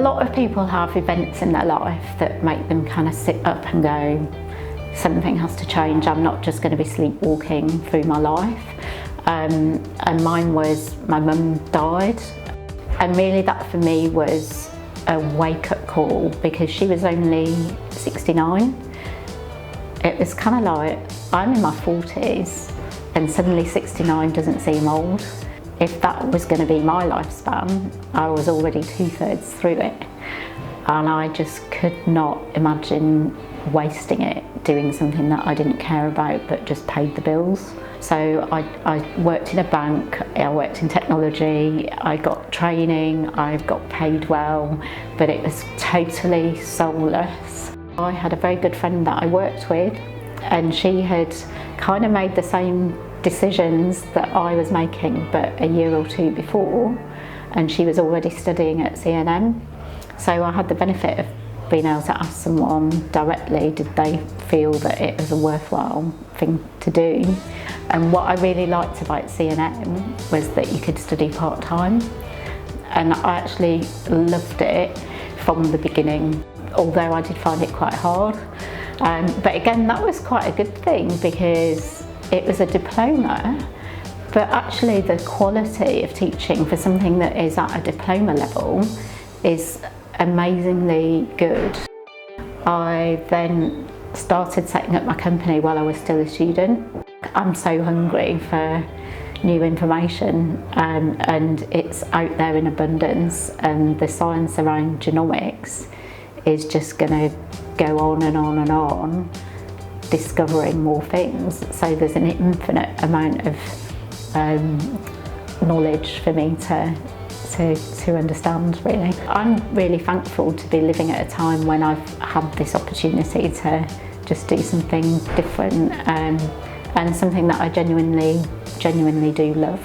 lot of people have events in their life that make them kind of sit up and go, something has to change. I'm not just going to be sleepwalking through my life. And mine was, my mum died. And really that for me was a wake-up call, because she was only 69. It was kind of like, I'm in my 40s and suddenly 69 doesn't seem old. If that was going to be my lifespan, I was already 2/3 through it. And I just could not imagine wasting it doing something that I didn't care about but just paid the bills. So I worked in a bank, I worked in technology, I got training, I got paid well, but it was totally soulless. I had a very good friend that I worked with, and she had kind of made the same decisions that I was making but a year or two before, and she was already studying at CNM. So I had the benefit of being able to ask someone directly, did they feel that it was a worthwhile thing to do? And what I really liked about CNM was that you could study part-time, and I actually loved it from the beginning, although I did find it quite hard. But again, that was quite a good thing, because it was a diploma, but actually the quality of teaching for something that is at a diploma level is amazingly good. I then started setting up my company while I was still a student. I'm so hungry for new information, and it's out there in abundance, and the science around genomics is just going to go on and on and on, discovering more things. So there's an infinite amount of knowledge for me to understand, really. I'm really thankful to be living at a time when I've had this opportunity to just do something different, and something that I genuinely do love.